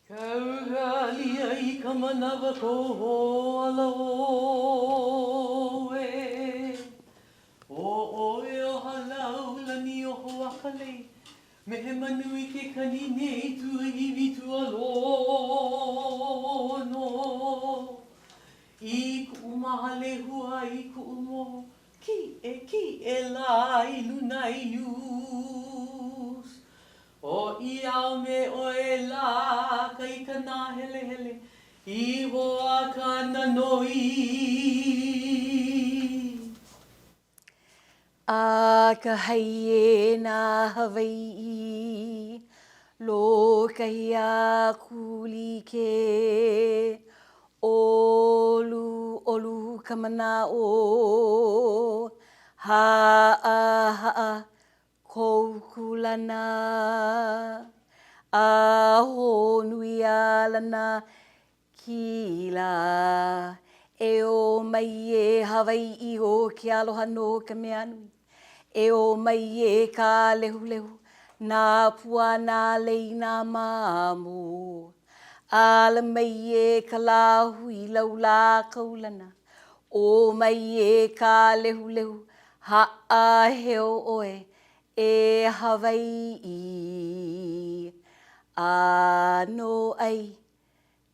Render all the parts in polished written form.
Kaugalia I ka manawa ko ala oe. O e o halau lani o hoakale. Me he manu I ke kanine I tu I vitu alono. I ku umahale hua I ku umo. Ki e la I luna I news. O I au me o e la ka I ka nā hele hele. I hoa ka nanoi. A ka haie nā Hawai'i, lo ka hia kuli ke, olu ka mana o, ha'a kou kulana, a honui a lana kila, e o mai e Hawai'i o ke aloha no ka mea nui. E o mai e ka lehu, nā pua nā lei nā māmu. Ala mai e ka hui lau la kaulana. O mai e ka lehu, ha'a heo oe e Hawai'i. Ano ai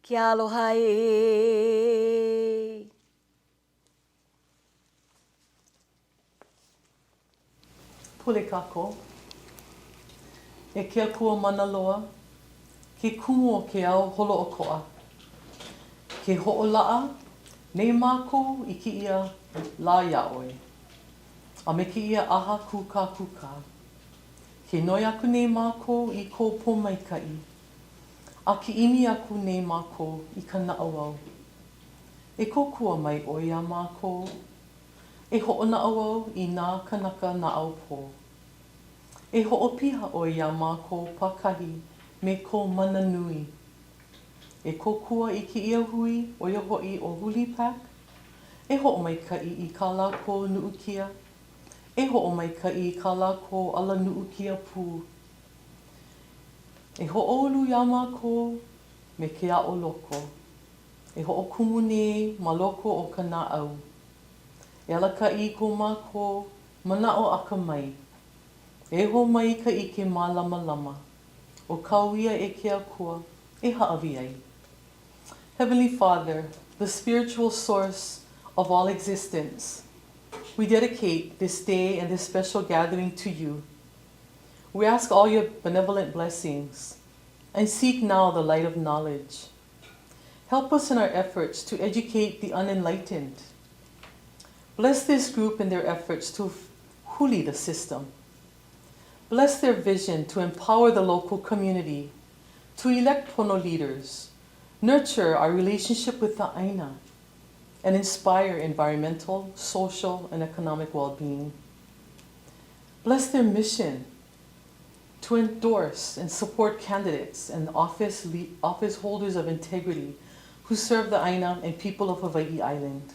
ke aloha e. Pule kako. E kia kua mana loa. Ke kumu o ke ao holo o koa. Ke ho'ola'a, nei mākou I ki ia la iaoi. A me ki ia aha kuka. Ke noi aku nei mākou I kou pōmaikai. A ki imi aku nei mākou I ka na'auau. E kokua mai o ia mākou. E ho'ona'auau I nā kanaka na'au pō. E ho'opiha o ia mākou pakahi me ko mana nui. E kokua I ki ia hui o ia ho'i o HULI PAC. E ho'omaikai I ka lākou nu'ukia. E ho'omaikai I ka lākou ala nu'ukia pū. E ho'olu ia mākou me ke a'o loko. E ho'okumu nei ma loko o ka nā'au. E alaka'i ko mākou mana'o akamai. E ho mai ka I ke mālama. O kauia e ke akua, e ha'awi ai. Heavenly Father, the spiritual source of all existence, we dedicate this day and this special gathering to you. We ask all your benevolent blessings and seek now the light of knowledge. Help us in our efforts to educate the unenlightened. Bless this group in their efforts to huli the system. Bless their vision to empower the local community, to elect pono leaders, nurture our relationship with the āina, and inspire environmental, social, and economic well-being. Bless their mission to endorse and support candidates and office holders of integrity who serve the āina and people of Hawai'i Island.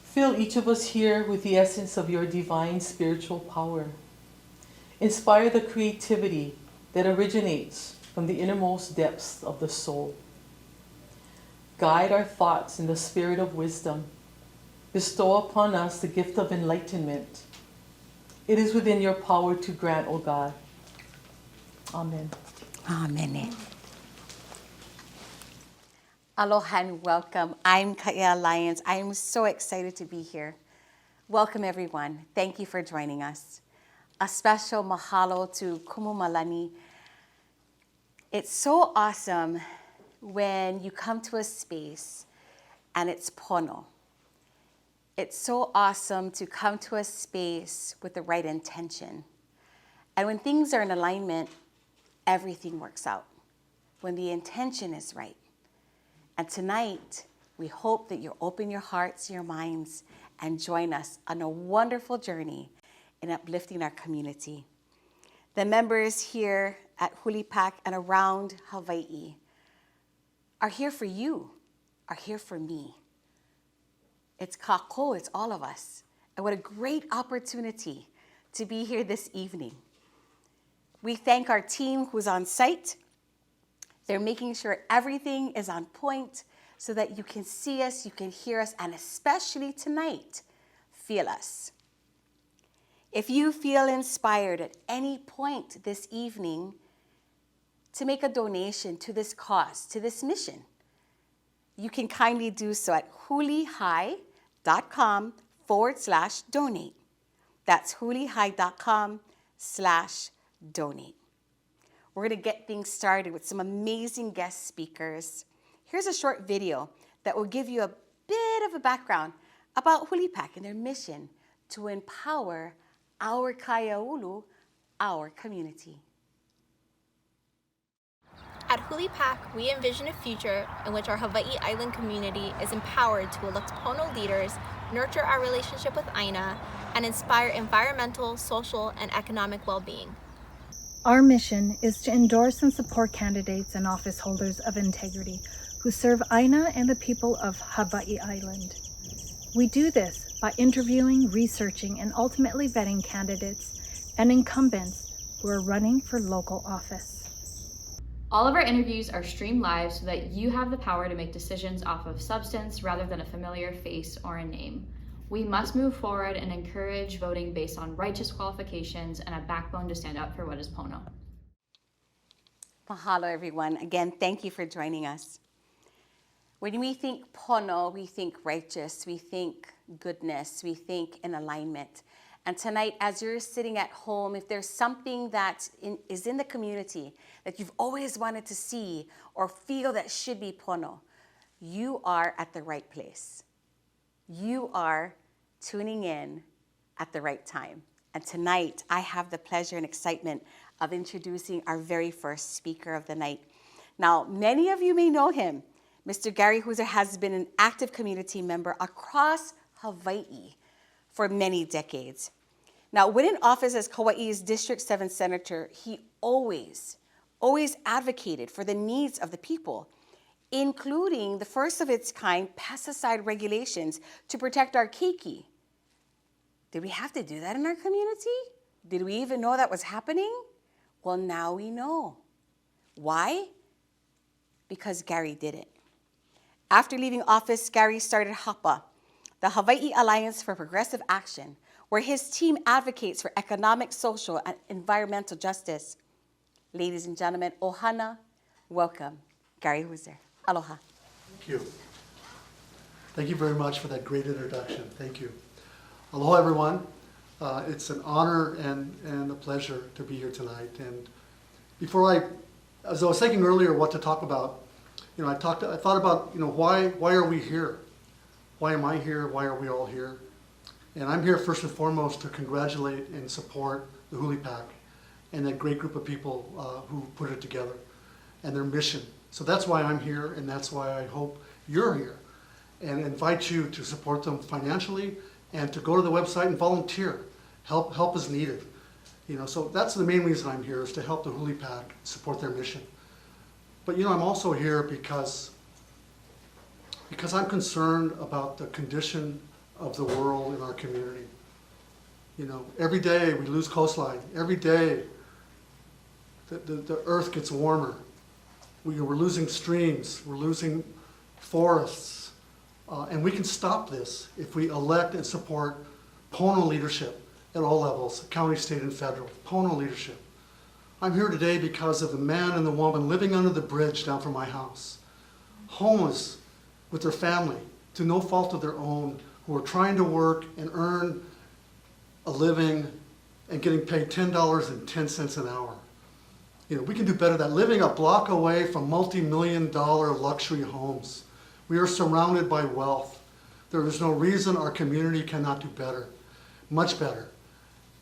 Fill each of us here with the essence of your divine spiritual power. Inspire the creativity that originates from the innermost depths of the soul. Guide our thoughts in the spirit of wisdom. Bestow upon us the gift of enlightenment. It is within your power to grant, O God. Amen. Amen. Aloha and welcome. I'm Ka'ea Lyons. I am so excited to be here. Welcome, everyone. Thank you for joining us. A special mahalo to Kumu Malani. It's so awesome when you come to a space and it's pono. It's so awesome to come to a space with the right intention. And when things are in alignment, everything works out. When the intention is right. And tonight, we hope that you'll open your hearts, your minds, and join us on a wonderful journey in uplifting our community. The members here at HULI PAC and around Hawaii are here for you, are here for me. It's kako, it's all of us. And what a great opportunity to be here this evening. We thank our team who's on site, They're making sure everything is on point so that you can see us, you can hear us, and especially tonight, feel us. If you feel inspired at any point this evening to make a donation to this cause, to this mission, you can kindly do so at hulihigh.com/donate. That's hulihigh.com/donate. We're going to get things started with some amazing guest speakers. Here's a short video that will give you a bit of a background about HULI PAC and their mission to empower our Kaiaulu, our community. At HULI PAC, we envision a future in which our Hawai'i Island community is empowered to elect Pono leaders, nurture our relationship with āina, and inspire environmental, social, and economic well-being. Our mission is to endorse and support candidates and office holders of integrity who serve āina and the people of Hawai'i Island. We do this by interviewing, researching, and ultimately vetting candidates and incumbents who are running for local office. All of our interviews are streamed live so that you have the power to make decisions off of substance rather than a familiar face or a name. We must move forward and encourage voting based on righteous qualifications and a backbone to stand up for what is Pono. Mahalo, everyone. Again, thank you for joining us. When we think Pono, we think righteous, we think goodness, we think in alignment. And tonight, as you're sitting at home, if there's something that is in the community that you've always wanted to see or feel that should be Pono, you are at the right place. You are tuning in at the right time. And tonight, I have the pleasure and excitement of introducing our very first speaker of the night. Now, many of you may know him. Mr. Gary Hooser has been an active community member across Hawaii for many decades. Now, when in office as Kauai's District 7 Senator, he always advocated for the needs of the people, including the first of its kind pesticide regulations to protect our keiki. Did we have to do that in our community? Did we even know that was happening? Well, now we know. Why? Because Gary did it. After leaving office, Gary started HAPA, the Hawai'i Alliance for Progressive Action, where his team advocates for economic, social, and environmental justice. Ladies and gentlemen, ohana, welcome, Gary Hooser. Aloha. Thank you. Thank you very much for that great introduction. Thank you. Aloha, everyone. It's an honor and a pleasure to be here tonight. And as I was thinking earlier what to talk about, I thought about, why are we here? Why am I here? Why are we all here? And I'm here first and foremost to congratulate and support the HULI PAC and that great group of people who put it together and their mission. So that's why I'm here, and that's why I hope you're here, and invite you to support them financially and to go to the website and volunteer. Help is needed. So that's the main reason I'm here, is to help the HULI PAC support their mission. But I'm also here because I'm concerned about the condition of the world in our community. Every day we lose coastline. Every day the earth gets warmer. We're losing streams, we're losing forests, and we can stop this if we elect and support Pono leadership at all levels, county, state, and federal. Pono leadership. I'm here today because of the man and the woman living under the bridge down from my house, homeless with their family, to no fault of their own, who are trying to work and earn a living and getting paid $10.10 an hour. We can do better than that. Living a block away from multi-million-dollar luxury homes. We are surrounded by wealth. There is no reason our community cannot do better, much better.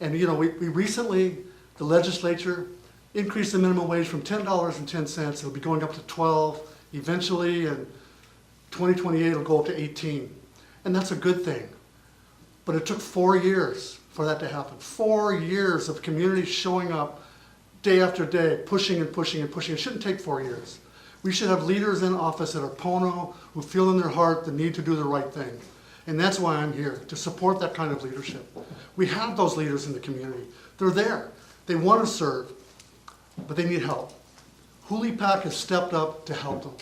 And we recently, the legislature increased the minimum wage from $10.10. It'll be going up to $12. Eventually, in 2028, it'll go up to $18. And that's a good thing. But it took 4 years for that to happen. 4 years of communities showing up day after day, pushing and pushing and pushing. It shouldn't take 4 years. We should have leaders in office that are Pono, who feel in their heart the need to do the right thing. And that's why I'm here, to support that kind of leadership. We have those leaders in the community. They're there. They want to serve, but they need help. HULI PAC has stepped up to help them.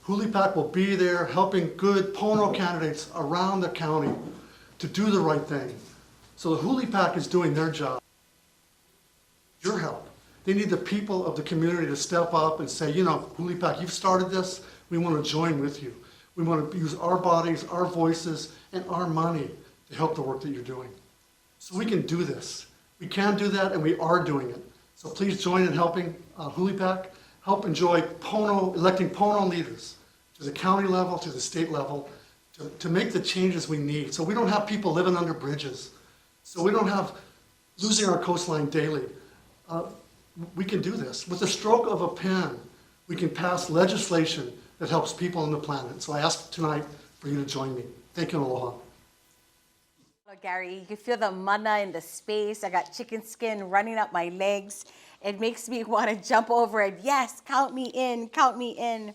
HULI PAC will be there helping good Pono candidates around the county to do the right thing. So the HULI PAC is doing their job. Your help. They need the people of the community to step up and say, you know, HULI PAC, you've started this, we want to join with you. We want to use our bodies, our voices, and our money to help the work that you're doing. So we can do this. We can do that, and we are doing it. So please join in helping HULI PAC, help enjoy electing Pono leaders to the county level, to the state level, to make the changes we need. So we don't have people living under bridges. So we don't have losing our coastline daily. We can do this. With the stroke of a pen, we can pass legislation that helps people on the planet. So I ask tonight for you to join me. Thank you and aloha. Hello, Gary. You can feel the mana in the space. I got chicken skin running up my legs. It makes me want to jump over it. Yes, count me in, count me in.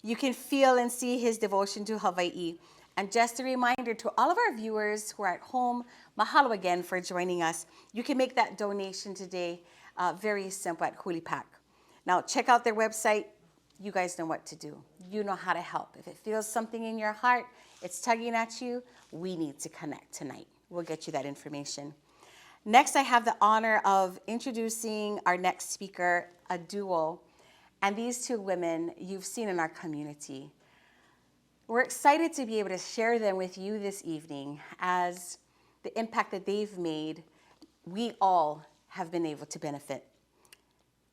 You can feel and see his devotion to Hawaii. And just a reminder to all of our viewers who are at home, mahalo again for joining us. You can make that donation today, very simple at HULI PAC. Now check out their website. You guys know what to do. You know how to help. If it feels something in your heart, it's tugging at you, we need to connect tonight. We'll get you that information. Next, I have the honor of introducing our next speaker, a duo. And these two women you've seen in our community. We're excited to be able to share them with you this evening as the impact that they've made, we all have been able to benefit.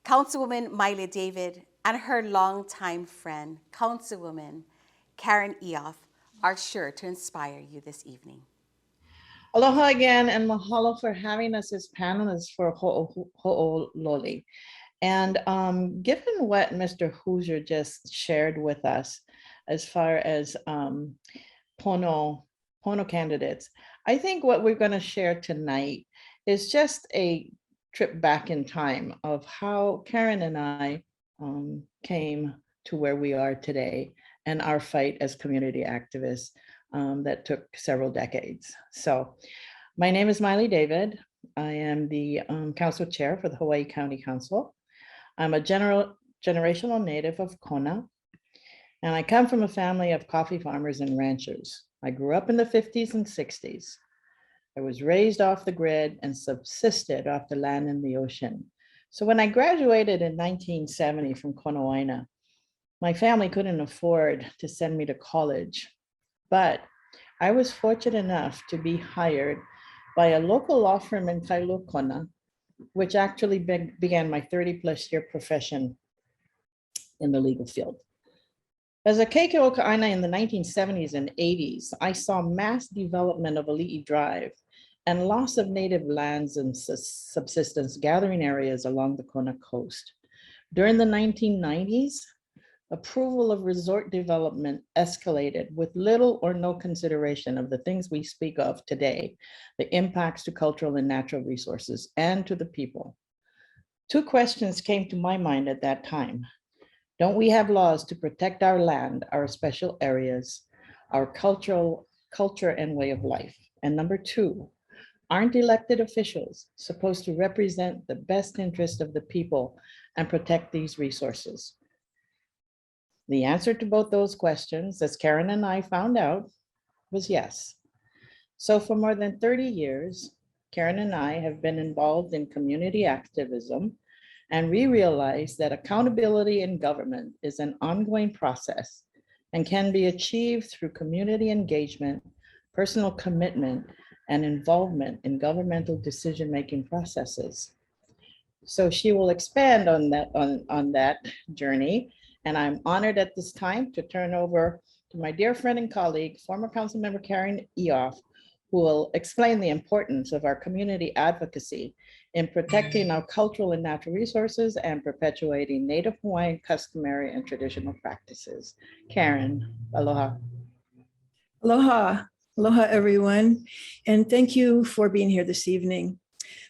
Councilwoman Maile David and her longtime friend, Councilwoman Karen Eoff, are sure to inspire you this evening. Aloha again, and mahalo for having us as panelists for Ho'ololi. And given what Mr. Hooser just shared with us, as far as Pono candidates, I think what we're going to share tonight is just a trip back in time of how Karen and I came to where we are today and our fight as community activists that took several decades. So my name is Maile David. I am the council chair for the Hawaii County Council. I'm a generational native of Kona, and I come from a family of coffee farmers and ranchers. I grew up in the 50s and 60s. I was raised off the grid and subsisted off the land and the ocean. So when I graduated in 1970 from Kona, āina, my family couldn't afford to send me to college, but I was fortunate enough to be hired by a local law firm in Kailua, Kona, which actually began my 30-plus-year profession in the legal field. As a Kumu Ka'ea Lyons in the 1970s and 80s, I saw mass development of Ali'i Drive and loss of native lands and subsistence gathering areas along the Kona coast. During the 1990s, approval of resort development escalated with little or no consideration of the things we speak of today, the impacts to cultural and natural resources and to the people. Two questions came to my mind at that time. Don't we have laws to protect our land, our special areas, our culture and way of life? And number two, aren't elected officials supposed to represent the best interest of the people and protect these resources? The answer to both those questions, as Karen and I found out, was yes. So for more than 30 years, Karen and I have been involved in community activism, and we realize that accountability in government is an ongoing process and can be achieved through community engagement, personal commitment, and involvement in governmental decision-making processes. So she will expand on that journey. And I'm honored at this time to turn over to my dear friend and colleague, former Councilmember Karen Eoff, who will explain the importance of our community advocacy in protecting our cultural and natural resources and perpetuating Native Hawaiian customary and traditional practices. Karen, aloha. Aloha, aloha everyone. And thank you for being here this evening.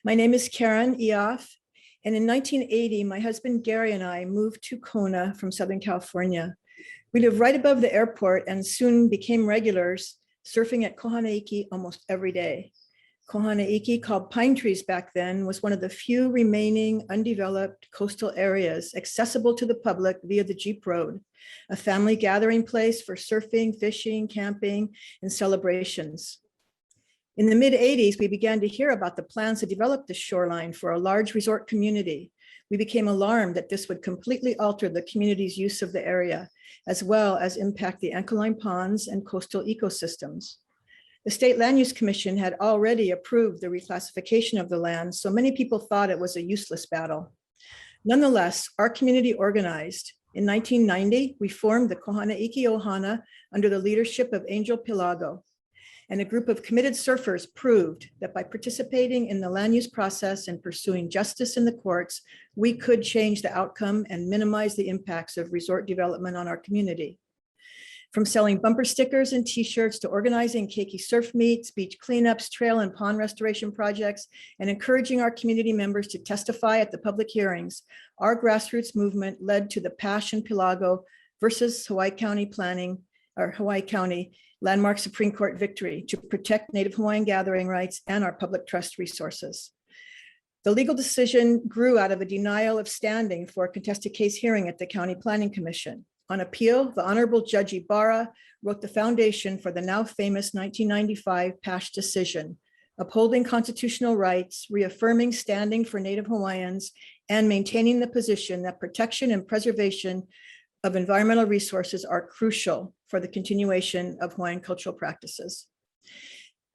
My name is Karen Eoff. And in 1980, my husband Gary and I moved to Kona from Southern California. We lived right above the airport and soon became regulars, surfing at Kohanaiki almost every day. Kohana Iki, called Pine Trees back then, was one of the few remaining undeveloped coastal areas accessible to the public via the Jeep Road, a family gathering place for surfing, fishing, camping, and celebrations. In the mid-'80s, we began to hear about the plans to develop the shoreline for a large resort community. We became alarmed that this would completely alter the community's use of the area, as well as impact the ancholine ponds and coastal ecosystems. The State Land Use Commission had already approved the reclassification of the land, so many people thought it was a useless battle. Nonetheless, our community organized. In 1990, we formed the Kohana Iki Ohana under the leadership of Angel Pilago. And a group of committed surfers proved that by participating in the land use process and pursuing justice in the courts, we could change the outcome and minimize the impacts of resort development on our community. From selling bumper stickers and t-shirts to organizing keiki surf meets, beach cleanups, trail and pond restoration projects, and encouraging our community members to testify at the public hearings, our grassroots movement led to the Pash and Pilago versus Hawaii County Planning, or Hawaii County landmark Supreme Court victory to protect Native Hawaiian gathering rights and our public trust resources. The legal decision grew out of a denial of standing for a contested case hearing at the County Planning Commission. On appeal, the Honorable Judge Ibarra wrote the foundation for the now famous 1995 Pash decision, upholding constitutional rights, reaffirming standing for Native Hawaiians, and maintaining the position that protection and preservation of environmental resources are crucial for the continuation of Hawaiian cultural practices.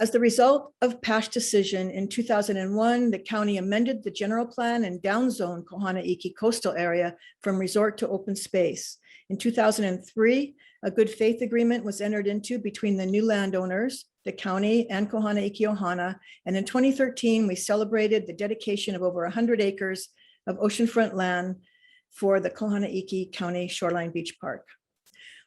As the result of Pash decision in 2001, the county amended the general plan and downzoned Kohana Iki coastal area from resort to open space. In 2003, a good faith agreement was entered into between the new landowners, the county and Kohana Iki Ohana. And in 2013, we celebrated the dedication of over 100 acres of oceanfront land for the Kohana Iki County Shoreline Beach Park.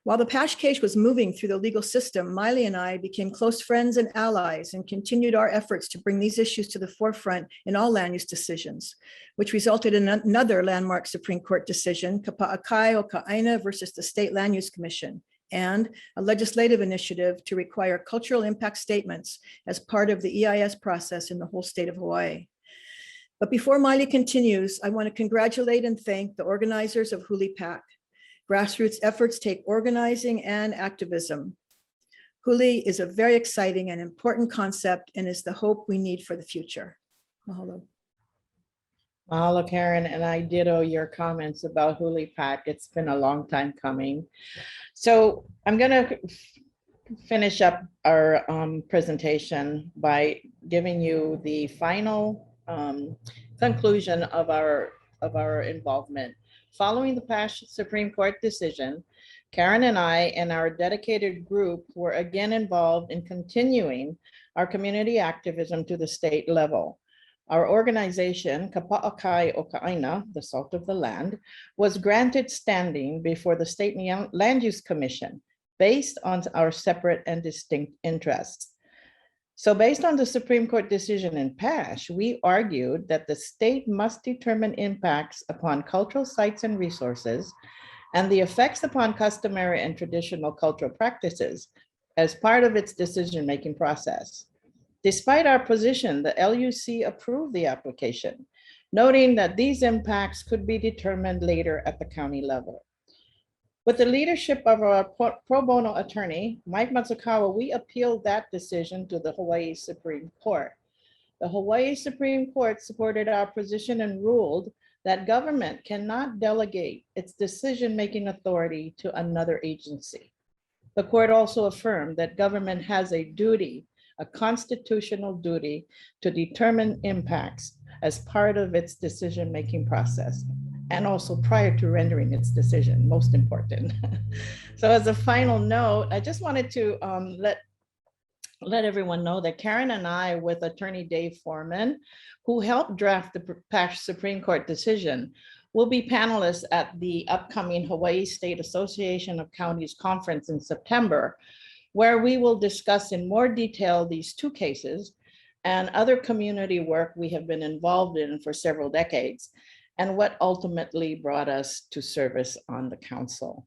While the Pash case was moving through the legal system, Maile and I became close friends and allies and continued our efforts to bring these issues to the forefront in all land use decisions, which resulted in another landmark Supreme Court decision, Kapa'akai o Ka'aina versus the State Land Use Commission, and a legislative initiative to require cultural impact statements as part of the EIS process in the whole state of Hawaii. But before Maile continues, I want to congratulate and thank the organizers of HULI PAC. Grassroots efforts take organizing and activism. HULI is a very exciting and important concept and is the hope we need for the future. Mahalo. Mahalo, Karen, and I ditto your comments about HULI PAC. It's been a long time coming. So I'm going to finish up our presentation by giving you the final conclusion of our involvement. Following the Pash Supreme Court decision, Karen and I and our dedicated group were again involved in continuing our community activism to the state level. Our organization, Kapa'akai o Ka'aina, the Salt of the Land, was granted standing before the State Land Use Commission based on our separate and distinct interests. So based on the Supreme Court decision in Pash, we argued that the state must determine impacts upon cultural sites and resources and the effects upon customary and traditional cultural practices as part of its decision-making process. Despite our position, the LUC approved the application, noting that these impacts could be determined later at the county level. With the leadership of our pro bono attorney, Mike Matsukawa, we appealed that decision to the Hawaii Supreme Court. The Hawaii Supreme Court supported our position and ruled that government cannot delegate its decision-making authority to another agency. The court also affirmed that government has a duty, a constitutional duty, to determine impacts as part of its decision-making process, and also prior to rendering its decision, most important. So as a final note, I just wanted to let everyone know that Karen and I, with attorney Dave Foreman, who helped draft the Pash Supreme Court decision, will be panelists at the upcoming Hawaii State Association of Counties Conference in September, where we will discuss in more detail these two cases and other community work we have been involved in for several decades, and what ultimately brought us to service on the council.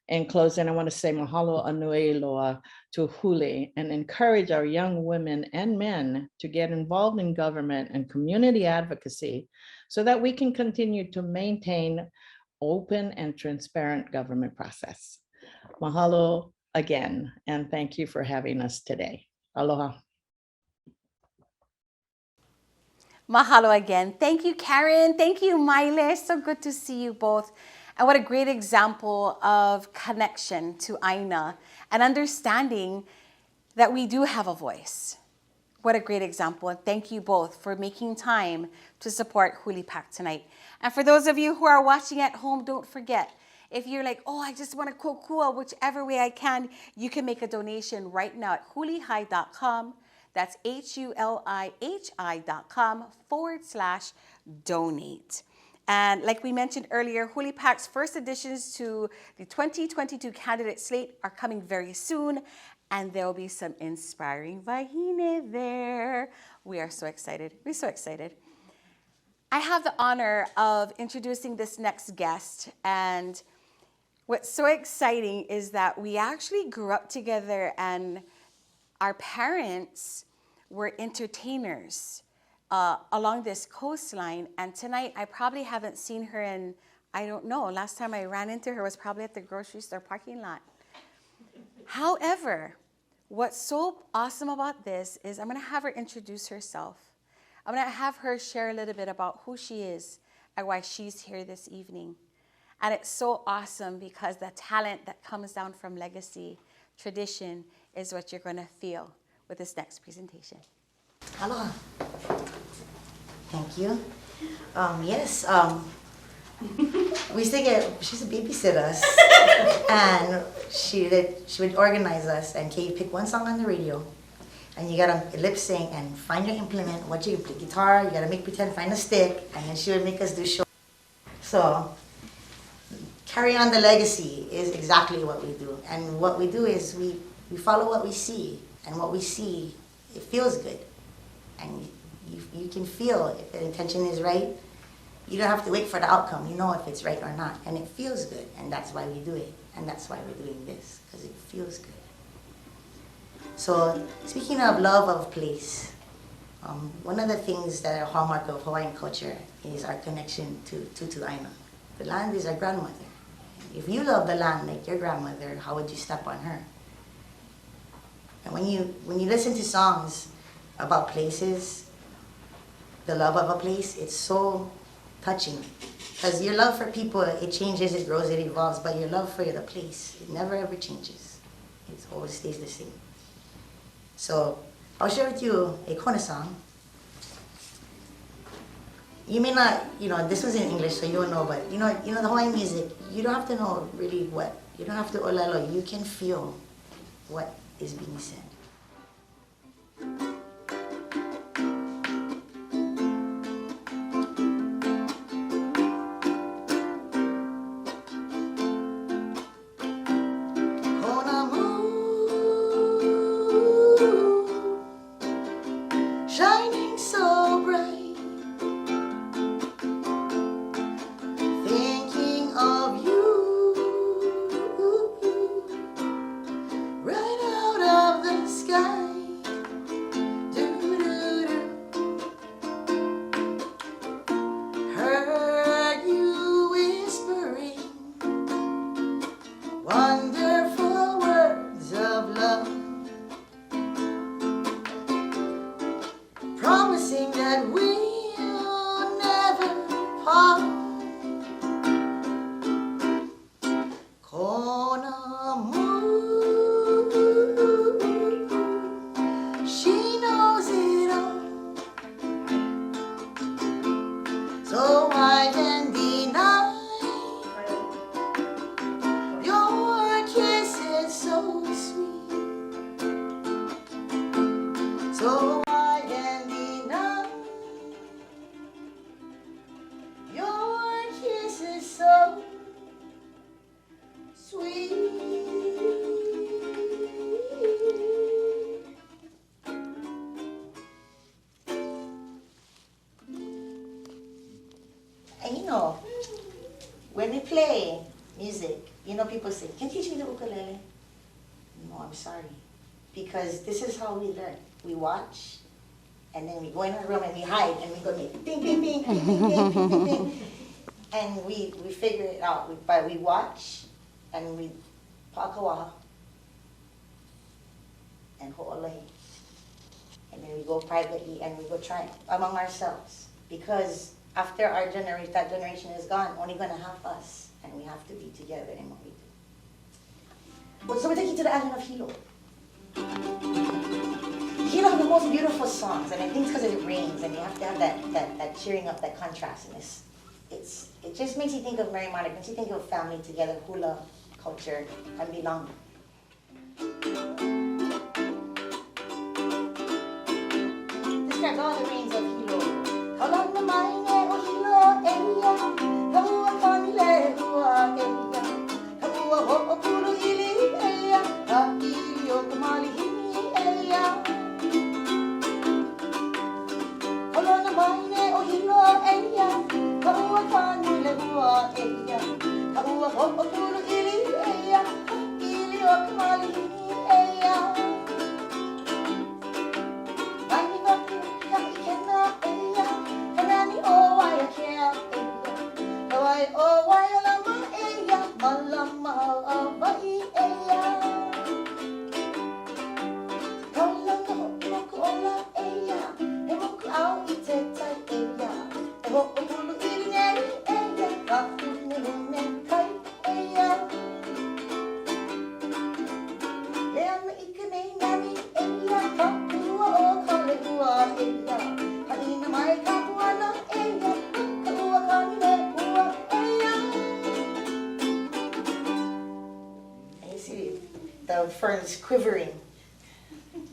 In closing, I want to say mahalo anui loa to HULI and encourage our young women and men to get involved in government and community advocacy so that we can continue to maintain open and transparent government process. Mahalo again, and thank you for having us today. Aloha. Mahalo again. Thank you, Karen. Thank you, Maile. So good to see you both. And what a great example of connection to āina and understanding that we do have a voice. What a great example. And thank you both for making time to support HULI PAC tonight. And for those of you who are watching at home, don't forget, if you're like, oh, I just want to kokua whichever way I can, you can make a donation right now at hulihai.com. That's HULIHI.com/donate. And like we mentioned earlier, HULI PAC's first additions to the 2022 candidate slate are coming very soon, and there will be some inspiring wahine there. We are so excited. We're so excited. I have the honor of introducing this next guest, and what's so exciting is that we actually grew up together, and our parents were entertainers along this coastline. And tonight, I probably haven't seen her in, I don't know, last time I ran into her was probably at the grocery store parking lot. However, what's so awesome about this is I'm gonna have her introduce herself. I'm gonna have her share a little bit about who she is and why she's here this evening. And it's so awesome because the talent that comes down from legacy, tradition, is what you're gonna feel with this next presentation. Aloha. Thank you. Yes, we used to she used to babysit us, and she would organize us, and okay, you pick one song on the radio, and you gotta lip sync and find your implement. What you play guitar, you gotta make pretend, find a stick, and then she would make us do shows. So, carry on the legacy is exactly what we do, and what we do is we follow what we see, and what we see, it feels good, and you can feel if the intention is right. You don't have to wait for the outcome. You know if it's right or not, and it feels good, and that's why we do it, and that's why we're doing this, because it feels good. So speaking of love of place, one of the things that are a hallmark of Hawaiian culture is our connection to āina. The land is our grandmother. If you love the land like your grandmother, how would you step on her? And when you listen to songs about places, the love of a place, it's so touching. Because your love for people, it changes, it grows, it evolves, but your love for the place, it never ever changes. It always stays the same. So I'll share with you a kona song. You may not, this was in English, so you won't know, but the Hawaiian music, you don't have to know really what, you don't have to olelo, you can feel what is being said. Shining so bright, thinking of you, right out of the sky. Doo-doo-doo. Heard you whispering wonderful words of love, promising that we'll never part. Kona moon, she knows it all, so I can deny your kiss is so sweet. So when we play, music, you know, people say, "Can you teach me the ukulele?" No, I'm sorry. Because this is how we learn. We watch, and then we go in our room and we hide, and we go make ding, ding, ding, ding, ding, ding, ding, ding, ding. And we figure it out. We watch, and we pakawaha, and ho'olahi. And then we go privately, and we go try it among ourselves. Because after our generation, that generation is gone, only going to have us, and we have to be together in what we do. Well, so we take you to the island of Hilo. Hilo have the most beautiful songs, and I think it's because it rains, and you have to have that cheering up, that contrast, and it just makes you think of Mary Monica, makes you think of family together, hula culture, and belonging. Describes all the rains of Hilo. Kalon na maine o Hilo eya, kaua kanile hua eya, kaua ho'opulu ili eya, ha'ili o kumali hini eya. Kalon na maine o Hilo eya, kaua kanile hua eya, kaua ho'opulu ili eya, ha'ili o kumali hini eya. The ferns quivering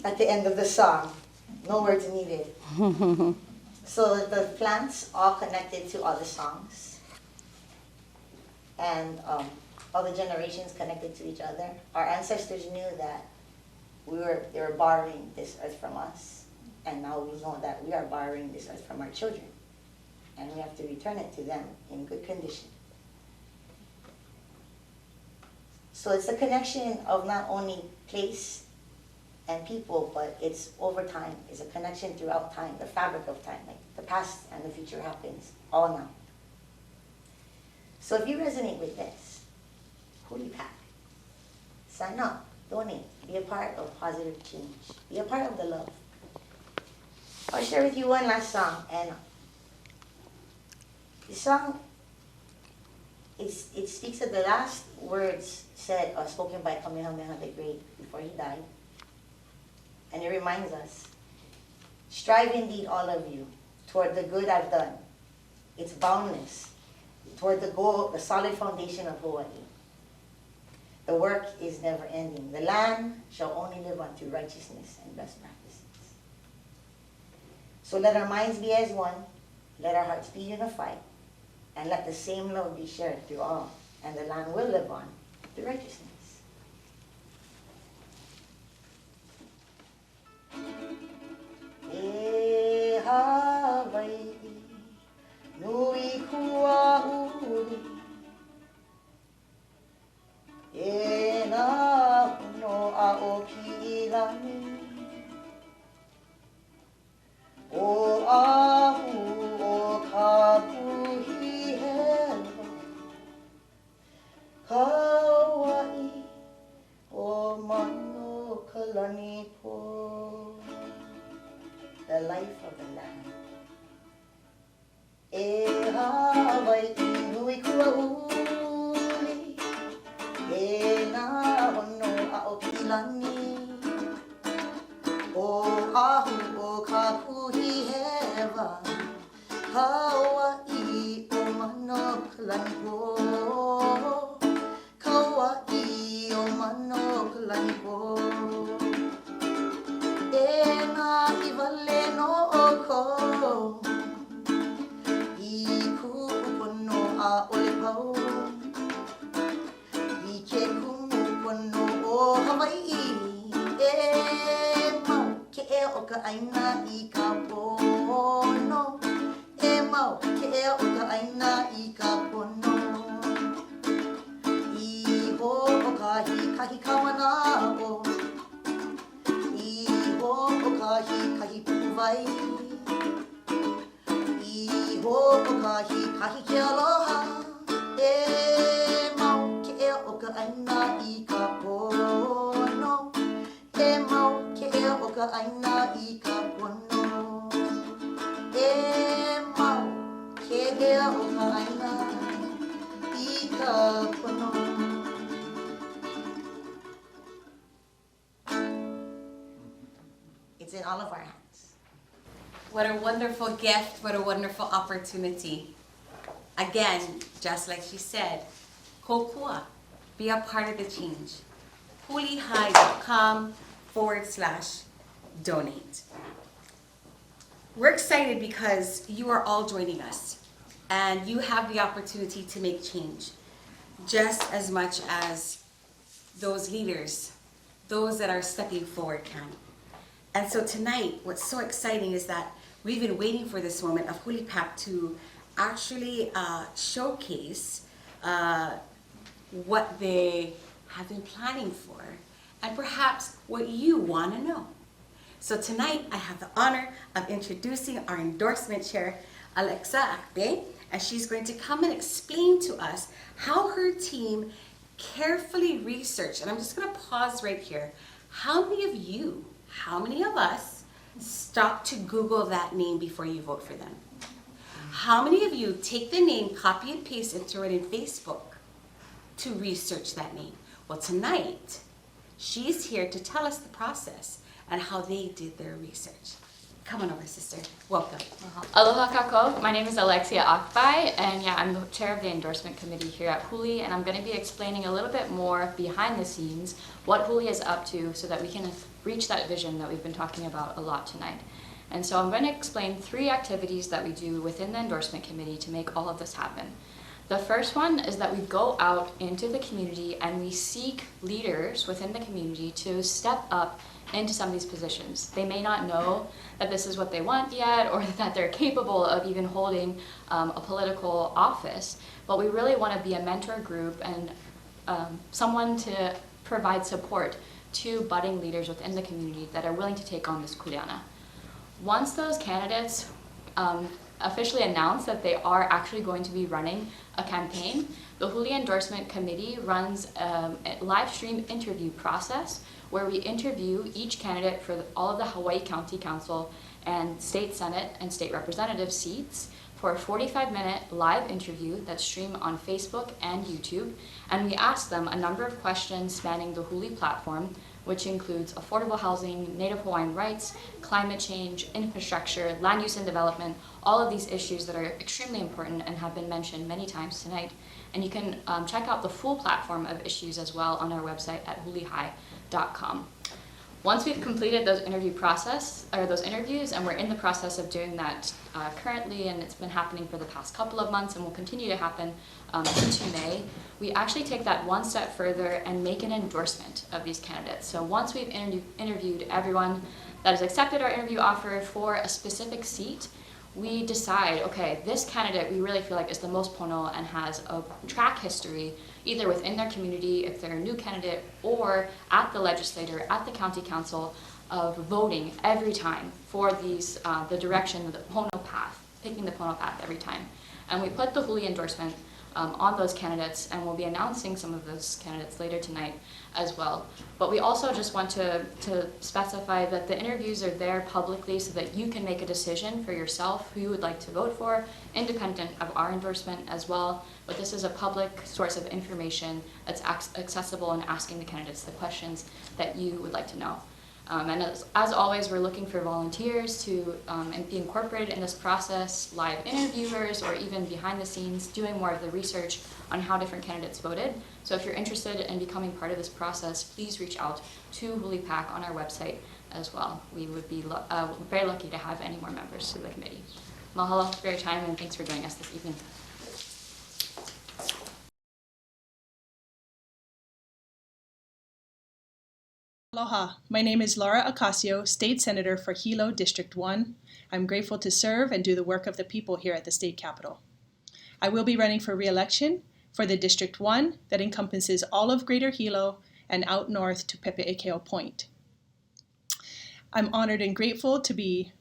at the end of the song. No words needed. So the plants all connected to all the songs, and all the generations connected to each other. Our ancestors knew that they were borrowing this earth from us, and now we know that we are borrowing this earth from our children, and we have to return it to them in good condition. So it's a connection of not only place and people, but it's over time. It's a connection throughout time, the fabric of time. Like the past and the future happens all now. So if you resonate with this, HULI PAC, sign up, donate, be a part of positive change, be a part of the love. I'll share with you one last song, and the song, it speaks of the last words said or spoken by Kamehameha the Great before he died. And it reminds us, strive indeed all of you toward the good I've done. It's boundless toward the goal, the solid foundation of Hawaii. The work is never ending. The land shall only live unto righteousness and best practices. So let our minds be as one, let our hearts be unified, and let the same love be shared through all, and the land will live on through righteousness. E Hawai'i, nui kua uli, e nā puno a o ki ilani, o ahu o ka puhi hewa, Hawaii o mano kalani po. The life of the land. E Hawai'i nui kua uli, e nā hono a o pilani, o ahu o ka kuhi hewa, Hawaii o mano kalani po, Kauai o mano kalani po. E nā iwale no oko, I kupu pono a ole pau, I ke kumu pono o Hawaii, e mau ke e o ka āina I ka pono, e mau ke e o ka āina I ka pono. kahi kawana'o I hoko kahi puwai I hoko kahi ke aloha E mau ke ea o ka āina I ka pono E mau ke ea o ka āina I ka pono E mau ke ea o ka āina I ka pono It's in all of our hands. What a wonderful gift, what a wonderful opportunity. Again, just like she said, kokua, be a part of the change. HuliPac.com/donate. We're excited because you are all joining us and you have the opportunity to make change just as much as those leaders, those that are stepping forward can. And so tonight, what's so exciting is that we've been waiting for this moment of HULI PAC to actually showcase what they have been planning for and perhaps what you want to know. So tonight, I have the honor of introducing our endorsement chair, Alexa Akbe, and she's going to come and explain to us how her team carefully researched, and I'm just going to pause right here. How many of us stop to Google that name before you vote for them? How many of you take the name, copy and paste, and throw it in Facebook to research that name? Well, tonight, she's here to tell us the process and how they did their research. Come on over, sister. Welcome. Aloha kako. My name is Alexia Akbai, and yeah, I'm the chair of the endorsement committee here at HULI, and I'm going to be explaining a little bit more behind the scenes what HULI is up to so that we can reach that vision that we've been talking about a lot tonight. And so I'm going to explain 3 activities that we do within the endorsement committee to make all of this happen. The first one is that we go out into the community and we seek leaders within the community to step up into some of these positions. They may not know that this is what they want yet or that they're capable of even holding a political office, but we really want to be a mentor group and someone to provide support to budding leaders within the community that are willing to take on this kuleana. Once those candidates officially announce that they are actually going to be running a campaign, the HULI Endorsement Committee runs a live stream interview process where we interview each candidate for all of the Hawaii County Council and State Senate and State Representative seats for a 45-minute live interview that's streamed on Facebook and YouTube. And we ask them a number of questions spanning the HULI platform, which includes affordable housing, Native Hawaiian rights, climate change, infrastructure, land use and development, all of these issues that are extremely important and have been mentioned many times tonight. And you can check out the full platform of issues as well on our website at hulihigh.com. Once we've completed those interviews, and we're in the process of doing that currently, and it's been happening for the past couple of months and will continue to happen into May, we actually take that one step further and make an endorsement of these candidates. So once we've interviewed everyone that has accepted our interview offer for a specific seat, we decide, okay, this candidate we really feel like is the most pono and has a track history either within their community if they're a new candidate or at the legislature, at the county council, of voting every time for these the direction of the pono path, picking the pono path every time. And we put the HULI endorsement on those candidates, and we'll be announcing some of those candidates later tonight as well. But we also just want to specify that the interviews are there publicly so that you can make a decision for yourself who you would like to vote for, independent of our endorsement as well. But this is a public source of information that's accessible and asking the candidates the questions that you would like to know. And as always, we're looking for volunteers to be incorporated in this process, live interviewers, or even behind the scenes, doing more of the research on how different candidates voted. So if you're interested in becoming part of this process, please reach out to HULI PAC on our website as well. We would be very lucky to have any more members to the committee. Mahalo for your time, and thanks for joining us this evening. Aloha, my name is Laura Ocasio, State Senator for Hilo District 1. I'm grateful to serve and do the work of the people here at the State Capitol. I will be running for re-election for the District 1 that encompasses all of Greater Hilo and out north to Pepe'ekeo Point. I'm honored and grateful to be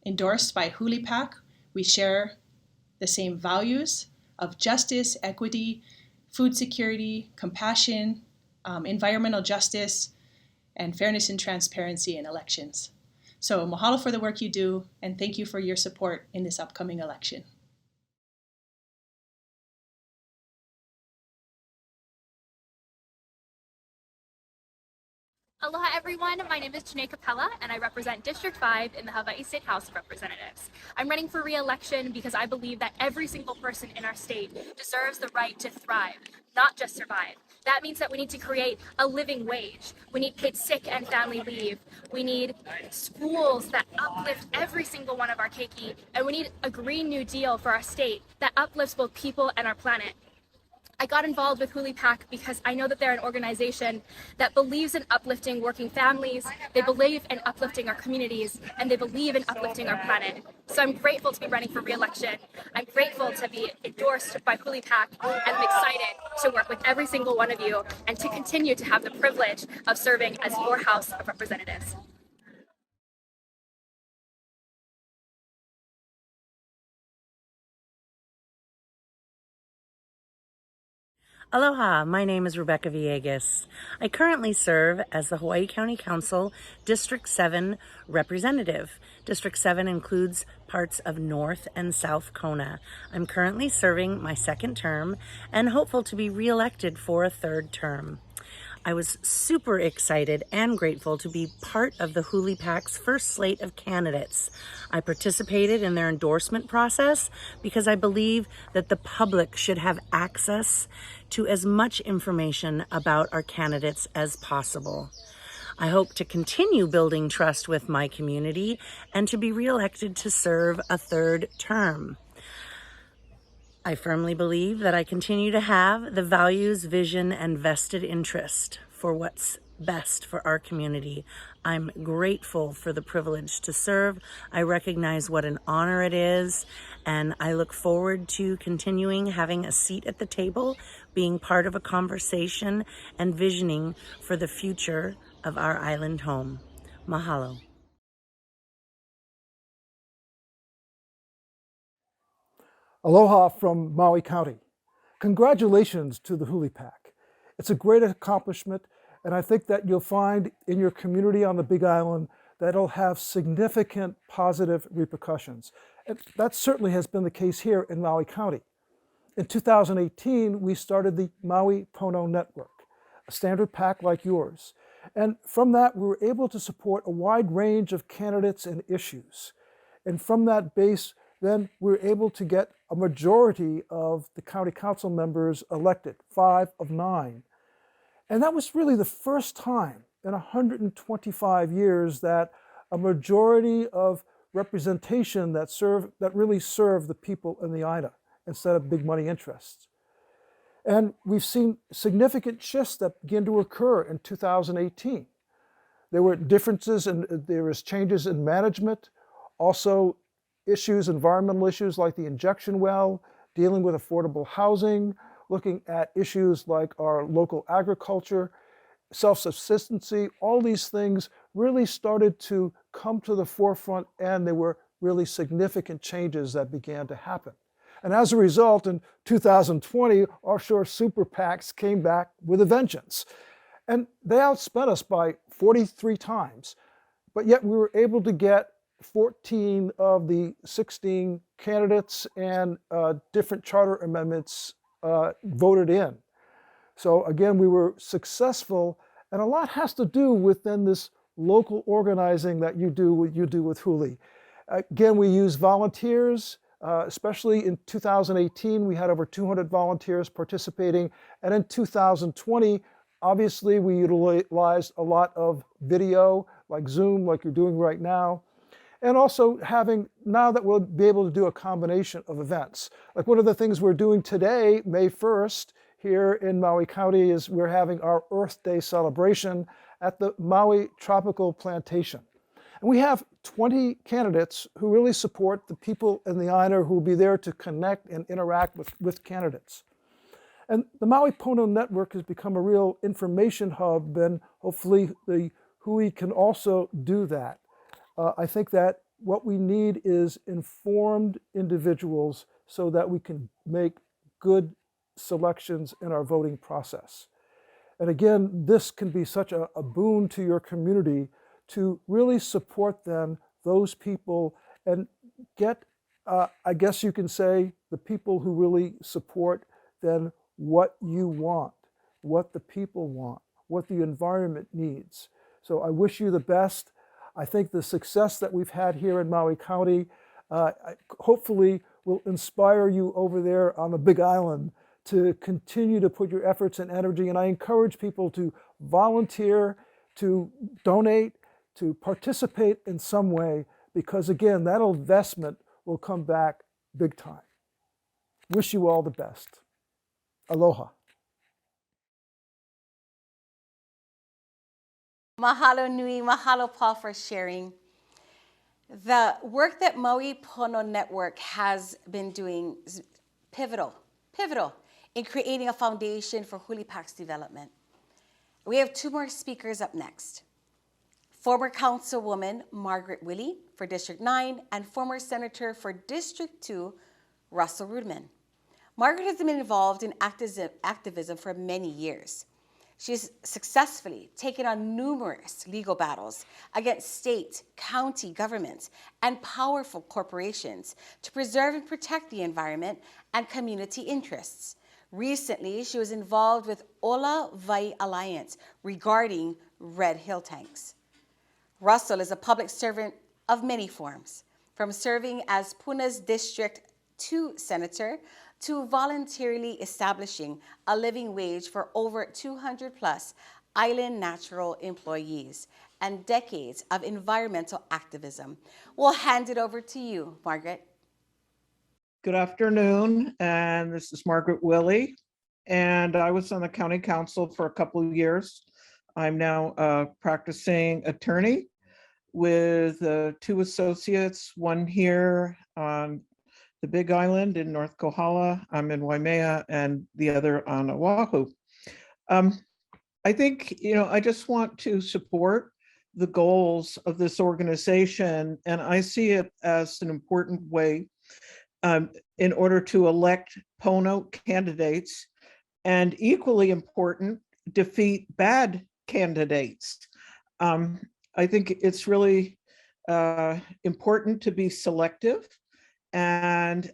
endorsed by HULI PAC. We share the same values of justice, equity, food security, compassion, environmental justice, and fairness and transparency in elections. So mahalo for the work you do, and thank you for your support in this upcoming election. Aloha everyone, my name is Janae Capella and I represent District 5 in the Hawaii State House of Representatives. I'm running for re-election because I believe that every single person in our state deserves the right to thrive, not just survive. That means that we need to create a living wage. We need paid sick and family leave. We need schools that uplift every single one of our keiki, and we need a Green New Deal for our state that uplifts both people and our planet. I got involved with HULI PAC because I know that they're an organization that believes in uplifting working families, they believe in uplifting our communities, and they believe in uplifting our planet. So I'm grateful to be running for re-election. I'm grateful to be endorsed by HULI PAC, and I'm excited to work with every single one of you and to continue to have the privilege of serving as your House of Representatives. Aloha, my name is Rebecca Villegas. I currently serve as the Hawaii County Council District 7 representative. District 7 includes parts of North and South Kona. I'm currently serving my second term and hopeful to be re-elected for a third term. I was super excited and grateful to be part of the HULI PAC's first slate of candidates. I participated in their endorsement process because I believe that the public should have access to as much information about our candidates as possible. I hope to continue building trust with my community and to be re-elected to serve a third term. I firmly believe that I continue to have the values, vision, and vested interest for what's best for our community. I'm grateful for the privilege to serve. I recognize what an honor it is, and I look forward to continuing having a seat at the table, being part of a conversation, and visioning for the future of our island home. Mahalo. Aloha from Maui County. Congratulations to the HULI PAC. It's a great accomplishment, and I think that you'll find in your community on the Big Island that it'll have significant positive repercussions. And that certainly has been the case here in Maui County. In 2018, we started the Maui Pono Network, a standard PAC like yours. And from that, we were able to support a wide range of candidates and issues. And from that base, then we were able to get a majority of the county council members elected, 5 of 9. And that was really the first time in 125 years that a majority of representation that really served the people in the āina instead of big money interests. And we've seen significant shifts that began to occur in 2018. There were differences and there was changes in management, also environmental issues like the injection well, dealing with affordable housing, looking at issues like our local agriculture, self-sufficiency. All these things really started to come to the forefront, and there were really significant changes that began to happen. And as a result, in 2020, offshore super PACs came back with a vengeance. And they outspent us by 43 times, but yet we were able to get 14 of the 16 candidates and different charter amendments voted in. So again, we were successful, and a lot has to do with then this local organizing that you do with HULI. Again, we use volunteers, especially in 2018, we had over 200 volunteers participating, and in 2020, obviously we utilized a lot of video, like Zoom, like you're doing right now. And also now that we'll be able to do a combination of events. Like one of the things we're doing today, May 1st, here in Maui County, is we're having our Earth Day celebration at the Maui Tropical Plantation. And we have 20 candidates who really support the people in the āina who will be there to connect and interact with candidates. And the Maui Pono Network has become a real information hub, and hopefully the HUI can also do that. I think that what we need is informed individuals so that we can make good selections in our voting process. And again, this can be such a boon to your community to really support them, those people, and get, I guess you can say, the people who really support then what you want, what the people want, what the environment needs. So I wish you the best. I think the success that we've had here in Maui County hopefully will inspire you over there on the Big Island to continue to put your efforts and energy. And I encourage people to volunteer, to donate, to participate in some way, because again, that investment will come back big time. Wish you all the best. Aloha. Mahalo nui, mahalo Paul for sharing. The work that Maui Pono Network has been doing is pivotal in creating a foundation for HULI PAC's development. We have two more speakers up next. Former Councilwoman Margaret Wille for District 9 and former Senator for District 2, Russell Ruderman. Margaret has been involved in activism for many years. She's successfully taken on numerous legal battles against state, county governments, and powerful corporations to preserve and protect the environment and community interests. Recently, she was involved with Hawai'i Alliance regarding red hill tanks. Russell is a public servant of many forms, from serving as Puna's District 2 Senator to voluntarily establishing a living wage for over 200 plus island natural employees and decades of environmental activism. We'll hand it over to you, Margaret. Good afternoon, and this is Margaret Wille, and I was on the county council for a couple of years. I'm now a practicing attorney with two associates, one here on the Big Island in North Kohala. I'm in Waimea, and the other on Oahu. I think, I just want to support the goals of this organization, and I see it as an important way in order to elect Pono candidates, and equally important, defeat bad candidates. I think it's really important to be selective. And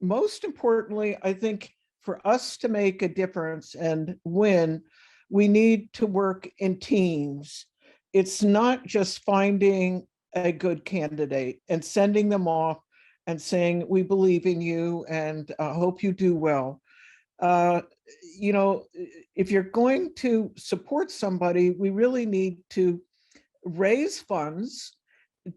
most importantly, I think for us to make a difference and win, we need to work in teams. It's not just finding a good candidate and sending them off and saying, we believe in you and hope you do well. If you're going to support somebody, we really need to raise funds,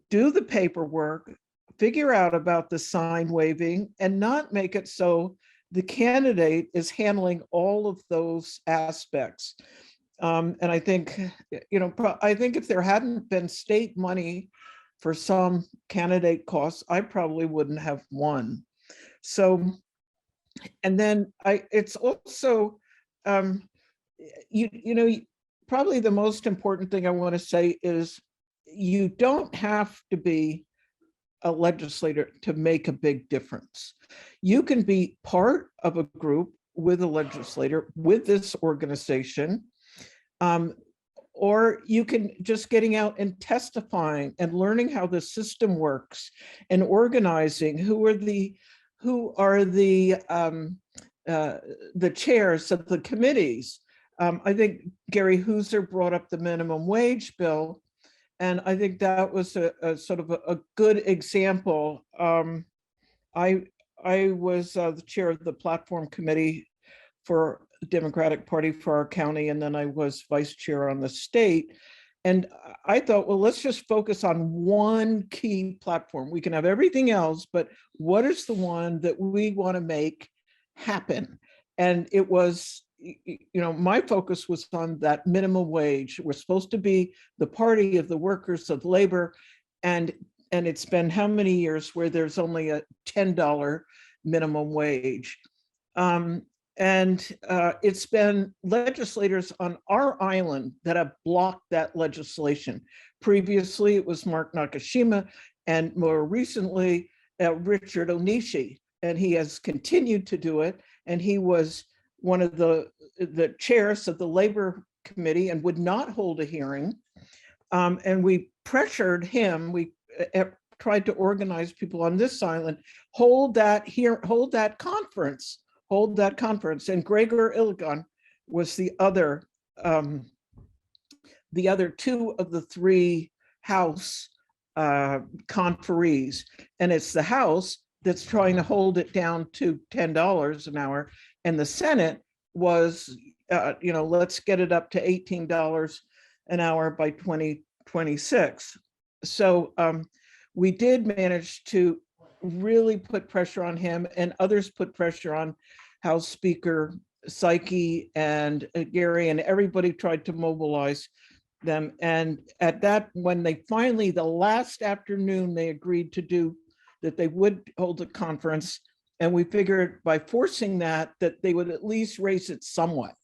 do the paperwork, figure out about the sign waving, and not make it so the candidate is handling all of those aspects. And I think, I think if there hadn't been state money for some candidate costs, I probably wouldn't have won. So, and then it's also, probably the most important thing I want to say is you don't have to be a legislator to make a big difference. You can be part of a group with a legislator, with this organization, or you can just getting out and testifying and learning how the system works and organizing who are the chairs of the committees. I think Gary Hooser brought up the minimum wage bill, and I think that was a sort of a good example. I was the chair of the platform committee for the Democratic Party for our county, and then I was vice chair on the state. And I thought, well, let's just focus on one key platform. We can have everything else, but what is the one that we want to make happen? And it was, my focus was on that minimum wage. We're supposed to be the party of the workers of labor. And it's been how many years where there's only a $10 minimum wage? it's been legislators on our island that have blocked that legislation. Previously, it was Mark Nakashima, and more recently, Richard Onishi, and he has continued to do it. And he was one of the chairs of the Labor Committee and would not hold a hearing. And we pressured him. We tried to organize people on this island, hold that conference. And Gregor Ilgan was the other two of the three House conferees. And it's the House that's trying to hold it down to $10 an hour. And the Senate was, let's get it up to $18 an hour by 2026. So we did manage to really put pressure on him, and others put pressure on House Speaker Psyche and Gary, and everybody tried to mobilize them. And at that, when they finally, the last afternoon, they agreed to do that, they would hold a conference. And we figured by forcing that they would at least raise it somewhat.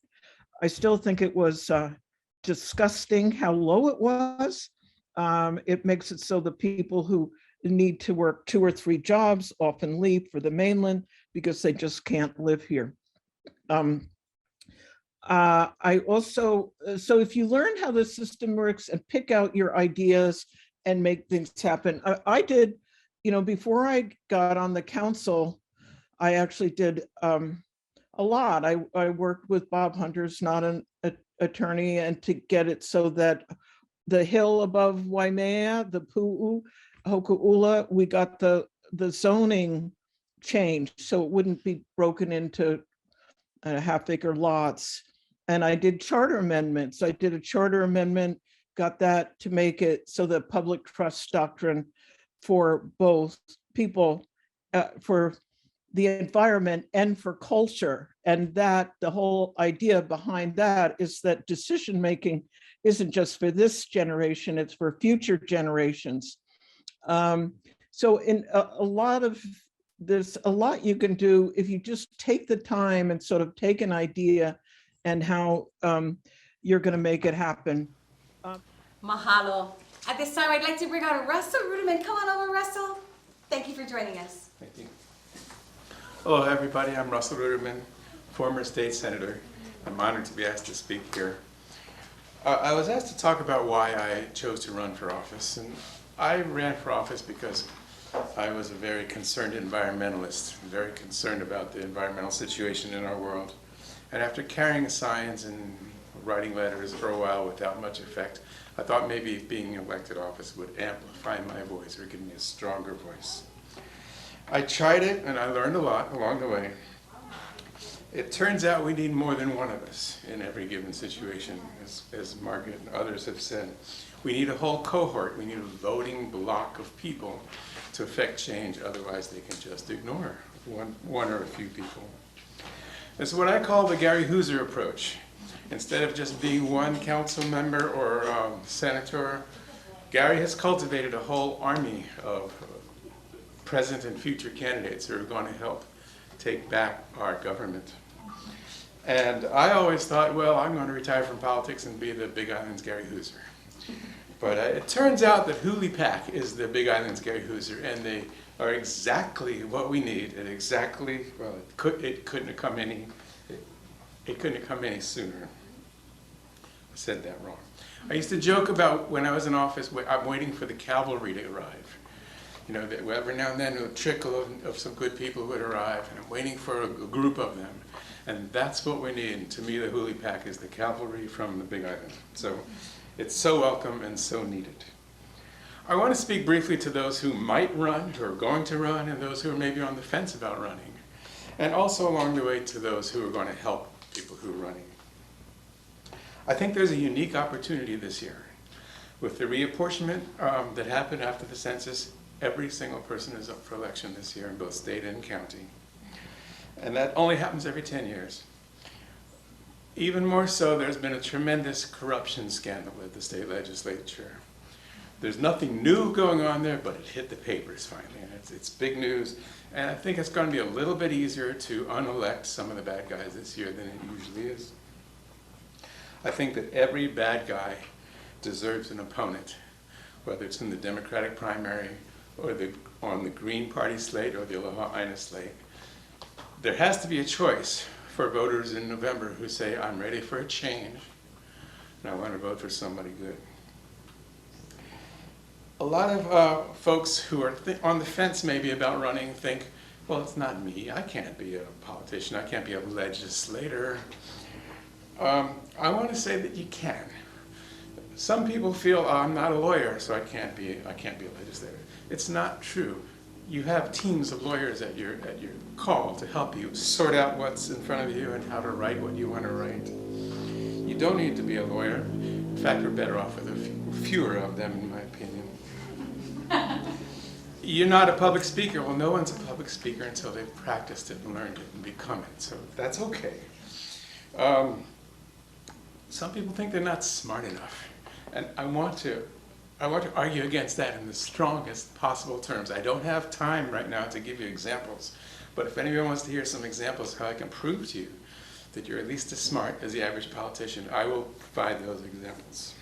I still think it was disgusting how low it was. It makes it so the people who need to work 2 or 3 jobs often leave for the mainland because they just can't live here. I also, so if you learn how the system works and pick out your ideas and make things happen, I did, before I got on the council, I actually did a lot. I worked with Bob Hunter's not an attorney, and to get it so that the hill above Waimea, the Pu'u, Hoku'ula, we got the zoning changed so it wouldn't be broken into half-acre lots. And I did charter amendments. I did a charter amendment, got that to make it so the public trust doctrine for both people, for the environment and for culture. And that the whole idea behind that is that decision-making isn't just for this generation, it's for future generations. So in there's a lot you can do if you just take the time and sort of take an idea and how you're going to make it happen. Mahalo. At this time, I'd like to bring on Russell Ruderman. Come on over, Russell. Thank you for joining us. Thank you. Hello, everybody. I'm Russell Ruderman, former state senator. I'm honored to be asked to speak here. I was asked to talk about why I chose to run for office, and I ran for office because I was a very concerned environmentalist, very concerned about the environmental situation in our world. And after carrying signs and writing letters for a while without much effect, I thought maybe being elected office would amplify my voice or give me a stronger voice. I tried it and I learned a lot along the way. It turns out we need more than one of us in every given situation, as Margaret and others have said. We need a whole cohort. We need a voting block of people to affect change, otherwise they can just ignore one or a few people. This is what I call the Gary Hooser approach. Instead of just being one council member or senator, Gary has cultivated a whole army of present and future candidates who are going to help take back our government. And I always thought, well, I'm going to retire from politics and be the Big Island's Gary Hooser. But it turns out that HULI PAC is the Big Island's Gary Hooser, and they are exactly what we need, and exactly, well, it couldn't have come any sooner. I said that wrong. I used to joke about when I was in office, I'm waiting for the cavalry to arrive. That every now and then a trickle of some good people would arrive, and I'm waiting for a group of them. And that's what we need. And to me, the HULI PAC is the cavalry from the Big Island. So it's so welcome and so needed. I want to speak briefly to those who might run, who are going to run, and those who are maybe on the fence about running. And also along the way to those who are going to help people who are running. I think there's a unique opportunity this year. With the reapportionment that happened after the census, every single person is up for election this year in both state and county. And that only happens every 10 years. Even more so, there's been a tremendous corruption scandal at the state legislature. There's nothing new going on there, but it hit the papers finally, and it's big news. And I think it's going to be a little bit easier to unelect some of the bad guys this year than it usually is. I think that every bad guy deserves an opponent, whether it's in the Democratic primary or on the Green Party slate or the Aloha āina slate. There has to be a choice for voters in November who say, I'm ready for a change, and I want to vote for somebody good. A lot of folks who are on the fence maybe about running think, well, it's not me. I can't be a politician. I can't be a legislator. I want to say that you can. Some people feel, oh, I'm not a lawyer, so I can't be a legislator. It's not true. You have teams of lawyers at your call to help you sort out what's in front of you and how to write what you want to write. You don't need to be a lawyer. In fact, we're better off with fewer of them, in my opinion. You're not a public speaker. Well, no one's a public speaker until they've practiced it and learned it and become it. So that's okay. Some people think they're not smart enough. And I want to argue against that in the strongest possible terms. I don't have time right now to give you examples. But if anyone wants to hear some examples of how I can prove to you that you're at least as smart as the average politician, I will provide those examples.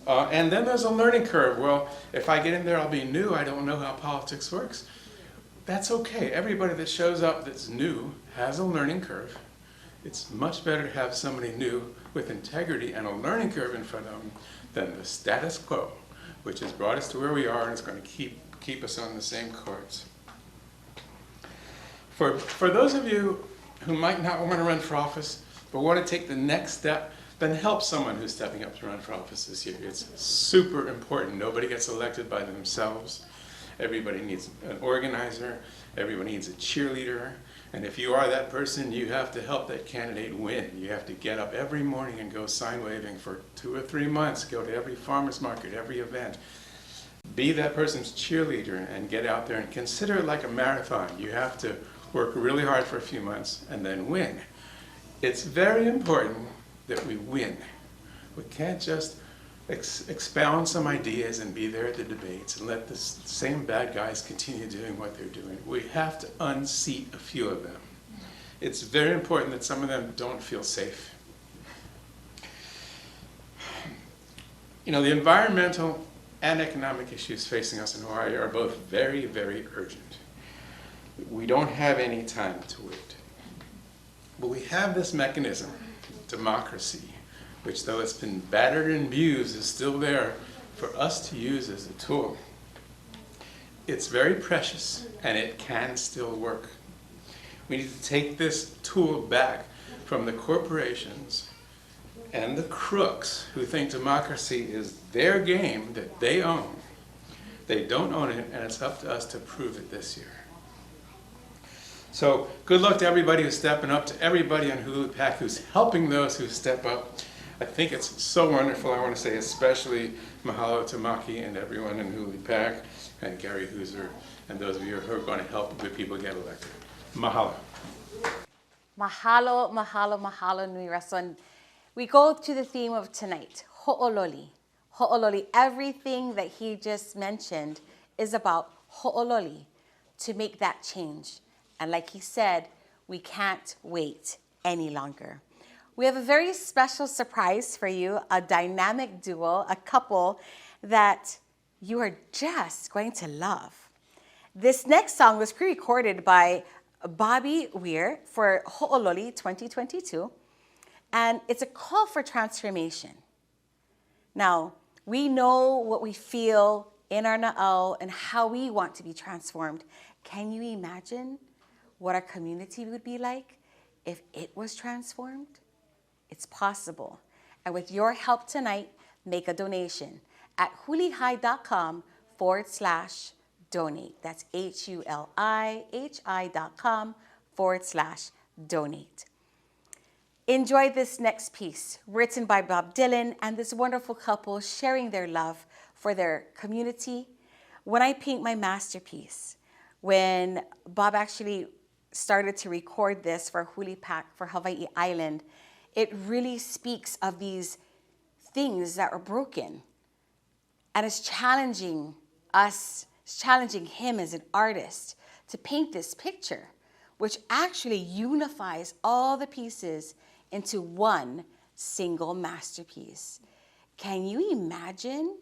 And then there's a learning curve. Well, if I get in there, I'll be new. I don't know how politics works. That's okay. Everybody that shows up that's new has a learning curve. It's much better to have somebody new with integrity and a learning curve in front of them than the status quo, which has brought us to where we are and is going to keep us on the same course. For those of you who might not want to run for office, but want to take the next step, then help someone who's stepping up to run for office this year. It's super important. Nobody gets elected by themselves. Everybody needs an organizer. Everybody needs a cheerleader. And if you are that person, you have to help that candidate win. You have to get up every morning and go sign waving for 2 or 3 months, go to every farmer's market, every event. Be that person's cheerleader and get out there and consider it like a marathon. You have to work really hard for a few months and then win. It's very important that we win. We can't just expound some ideas and be there at the debates and let the same bad guys continue doing what they're doing. We have to unseat a few of them. It's very important that some of them don't feel safe. You know, the environmental and economic issues facing us in Hawaii are both very, very urgent. We don't have any time to wait. But we have this mechanism, democracy, which though it's been battered and abused is still there for us to use as a tool. It's very precious and it can still work. We need to take this tool back from the corporations and the crooks who think democracy is their game that they own. They don't own it, and it's up to us to prove it this year. So good luck to everybody who's stepping up, to everybody on HULI PAC who's helping those who step up. I think it's so wonderful. I want to say especially mahalo to Maki and everyone in HULI PAC and Gary Hooser and those of you who are going to help good people get elected. Mahalo. Mahalo, mahalo, mahalo nui rason. We go to the theme of tonight, ho'ololi. Ho'ololi. Everything that he just mentioned is about ho'ololi, to make that change. And like he said, we can't wait any longer. We have a very special surprise for you, a dynamic duo, a couple that you are just going to love. This next song was pre-recorded by Bobby Weir for Ho'ololi 2022, and it's a call for transformation. Now, we know what we feel in our na'au and how we want to be transformed. Can you imagine what our community would be like if it was transformed? It's possible. And with your help tonight, make a donation at hulihigh.com/donate. That's HULIHI.com/donate. Enjoy this next piece, written by Bob Dylan and this wonderful couple sharing their love for their community. When I paint my masterpiece, when Bob actually started to record this for HULI PAC for Hawai'i Island, it really speaks of these things that are broken. and is challenging us, challenging him as an artist to paint this picture, which actually unifies all the pieces into one single masterpiece. Can you imagine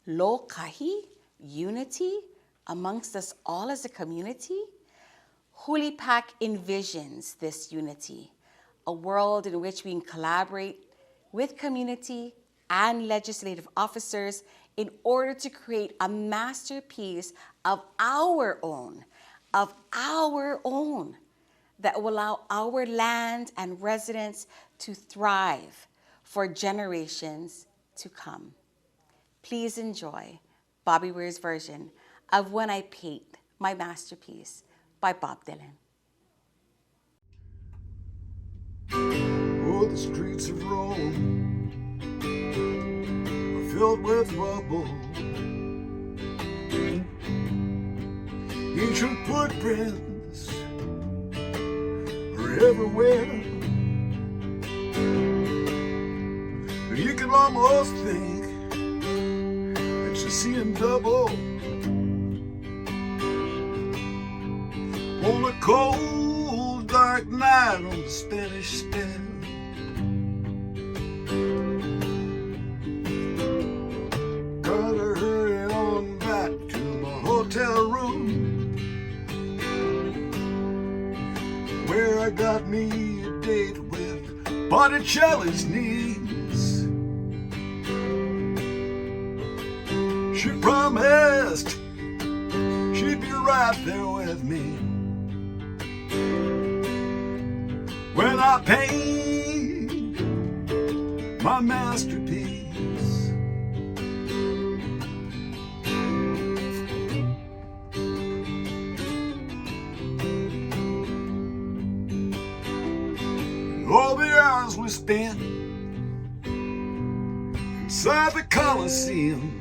lokahi, unity amongst us all as a community? HULI PAC envisions this unity, a world in which we can collaborate with community and legislative officers in order to create a masterpiece of our own, that will allow our land and residents to thrive for generations to come. Please enjoy Bobby Weir's version of When I Paint My Masterpiece by Bob Dylan. Oh, the streets of Rome are filled with rubble. Ancient footprints are everywhere. You can almost think that you're seeing double on a cold, dark night on the Spanish Steps. Gotta hurry on back to my hotel room, where I got me a date with Botticelli's niece. She promised she'd be right there with me when I paint my masterpiece. All the hours we spent inside the Coliseum,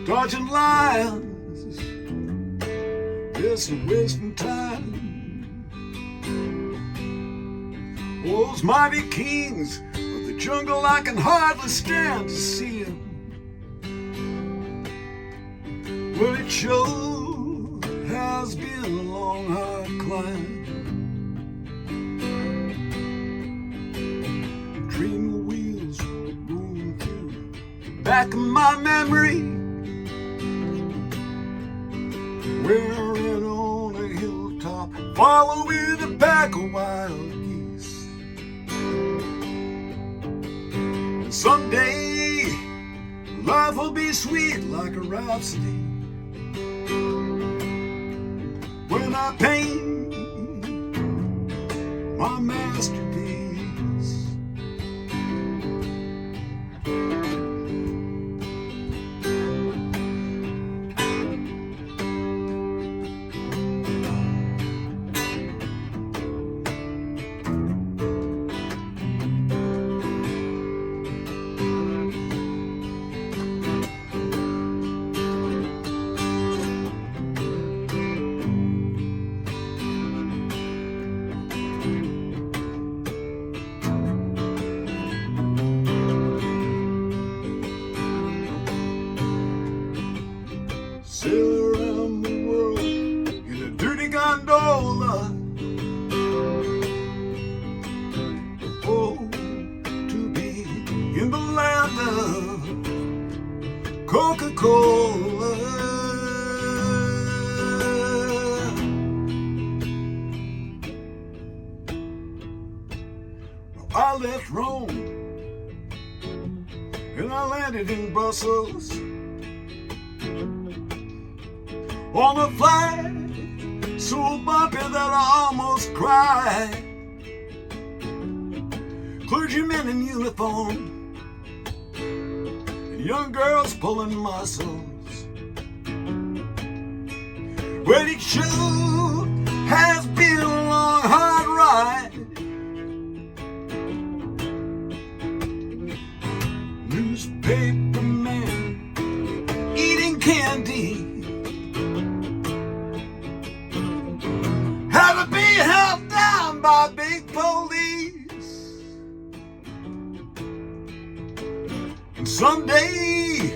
dodging lions, just wasting time. Those mighty kings of the jungle, I can hardly stand to see them. Well, it sure has been a long, hard climb. Dream wheels roam through the back of my memory, we're in on a hilltop, following a pack of wild geese. And someday life will be sweet like a rhapsody when I paint my masterpiece. Sail around the world in a dirty gondola. Oh, to be in the land of Coca-Cola. I left Rome and I landed in Brussels on a flight so bumpy that I almost cried. Clergymen in uniform and young girls pulling muscles. Well, it sure has been a long, hard ride. Newspaper man eating candy, had to be held down by big police. Someday,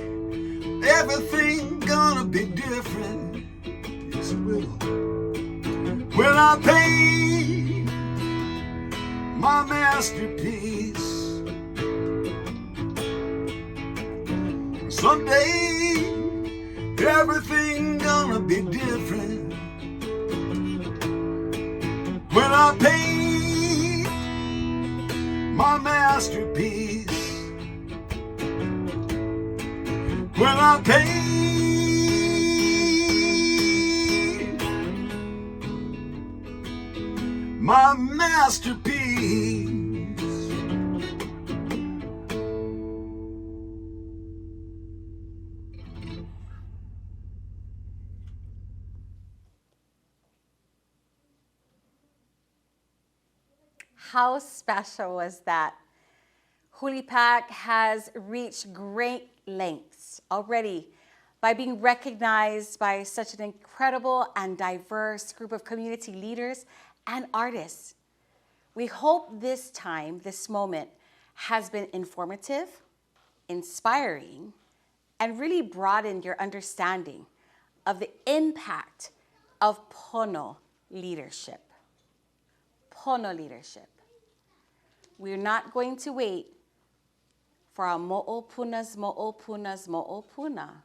everything gonna be different. Yes, it will. When I paint my masterpiece, someday, everything gonna be different. When I paint my masterpiece, when I paint my masterpiece. How special was that? HULI PAC has reached great lengths already by being recognized by such an incredible and diverse group of community leaders and artists. We hope this time, this moment, has been informative, inspiring, and really broadened your understanding of the impact of Pono leadership. Pono leadership. We're not going to wait for our mo'opunas, mo'opunas, mo'opuna,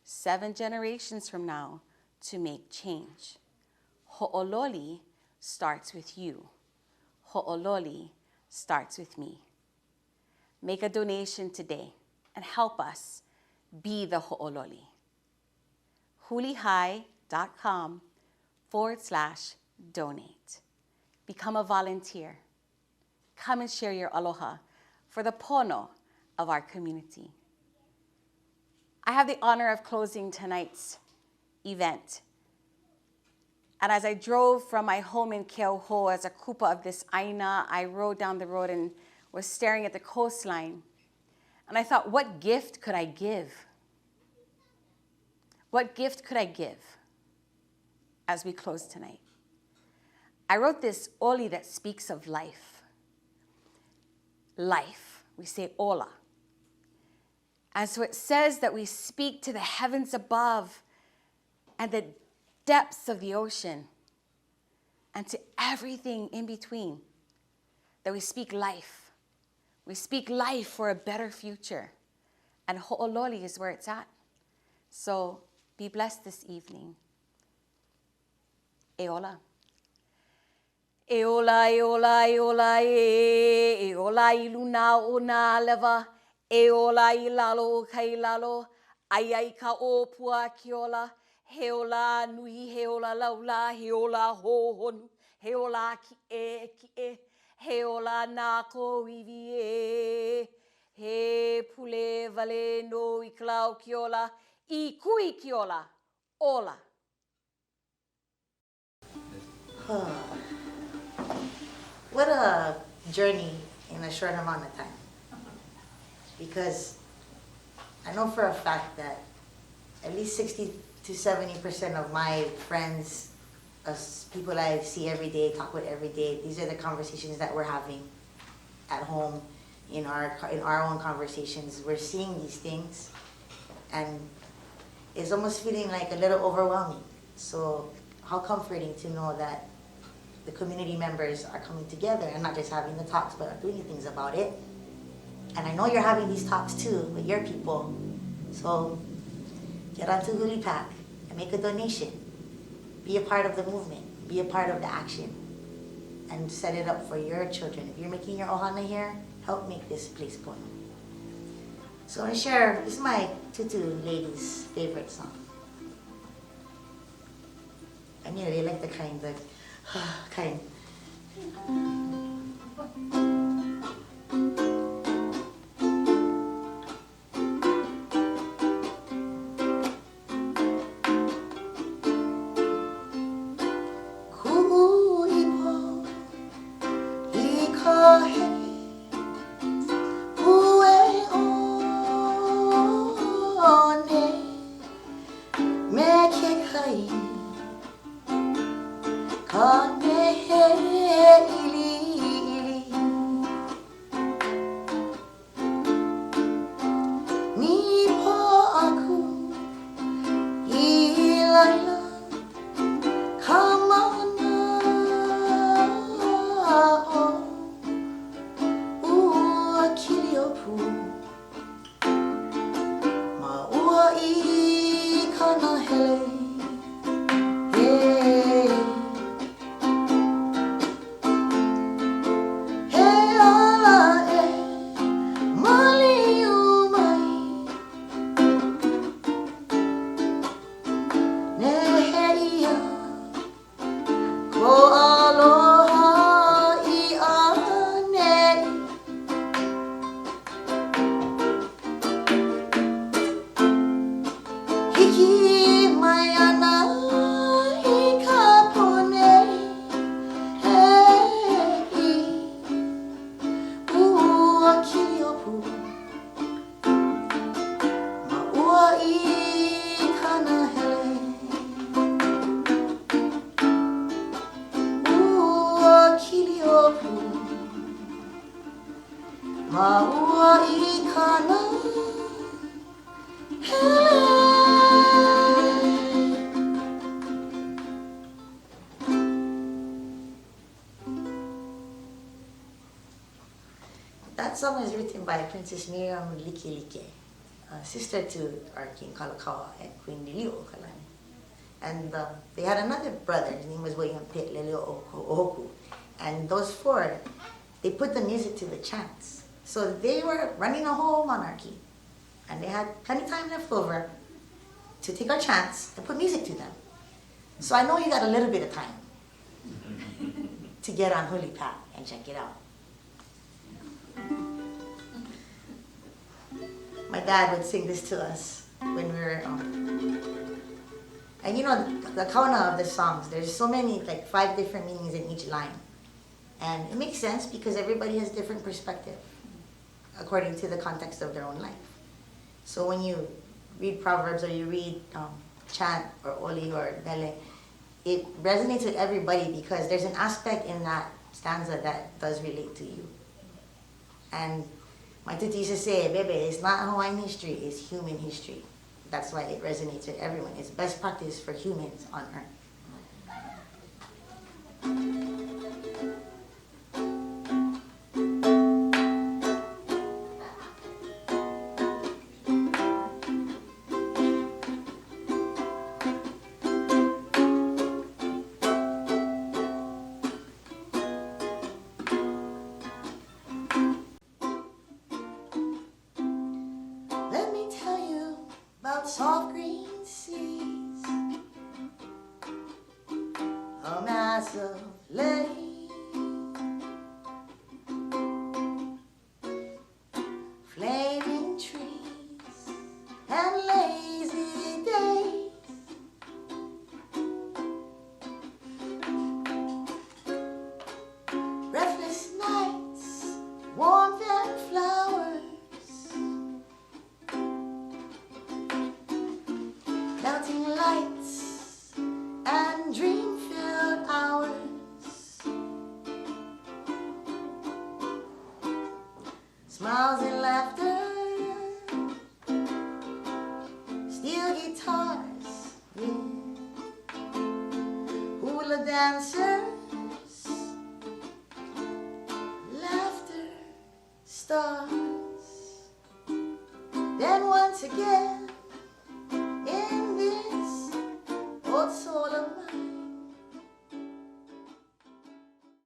7 generations from now to make change. Ho'ololi starts with you. Ho'ololi starts with me. Make a donation today and help us be the ho'ololi. hulihai.com/donate. Become a volunteer. Come and share your aloha for the pono of our community. I have the honor of closing tonight's event. And as I drove from my home in Keauhou as a kupa of this āina, I rode down the road and was staring at the coastline. And I thought, what gift could I give? What gift could I give as we close tonight? I wrote this oli that speaks of life. Life, we say ola. And so it says that we speak to the heavens above and the depths of the ocean and to everything in between, that we speak life. We speak life for a better future. And ho'ololi is where it's at. So be blessed this evening. Eola. Eola, eola, eola, eola iluna o nā lewa, eola ilalo kai lalo, ai ka opua kiola, heola nui, heola laula, heola hohonu, heola ki e, heola nā ko iwi he pule vale no I klau kiola, I kui kiola, ola. What a journey in a short amount of time. Because I know for a fact that at least 60 to 70% of my friends, people I see every day, talk with every day, these are the conversations that we're having at home, in our own conversations. We're seeing these things and it's almost feeling like a little overwhelming. So how comforting to know that the community members are coming together and not just having the talks, but are doing things about it. And I know you're having these talks too with your people. So get onto HULI PAC and make a donation. Be a part of the movement. Be a part of the action. And set it up for your children. If you're making your ohana here, help make this place go. So I want to share, this is my Tutu lady's favorite song. I mean, they like the kind that kind. Maua I kana That song is written by Princess Miriam Likelike, sister to our King Kalakaua and Queen Liliuokalani. And they had another brother, his name was William Pitt Liliuoku. And those four, they put the music to the chants. So they were running a whole monarchy. And they had plenty of time left over to take our chants and put music to them. So I know you got a little bit of time to get on HULI PAC and check it out. My dad would sing this to us when we were and you know the kauna of the songs, there's so many, like 5 different meanings in each line. And it makes sense because everybody has different perspective according to the context of their own life. So when you read Proverbs or you read chant or oli or mele, it resonates with everybody because there's an aspect in that stanza that does relate to you. And my titi used to say, Bebe, it's not Hawaiian history, it's human history. That's why it resonates with everyone. It's best practice for humans on earth. Soft green seas, a mass of lake, flaming trees, and lazy days. Breathless nights, warmth and flowers. Melting lights and dream-filled hours. Smiles and laughter, steel guitars, yeah. Hula dancers, laughter, stars. Then once again,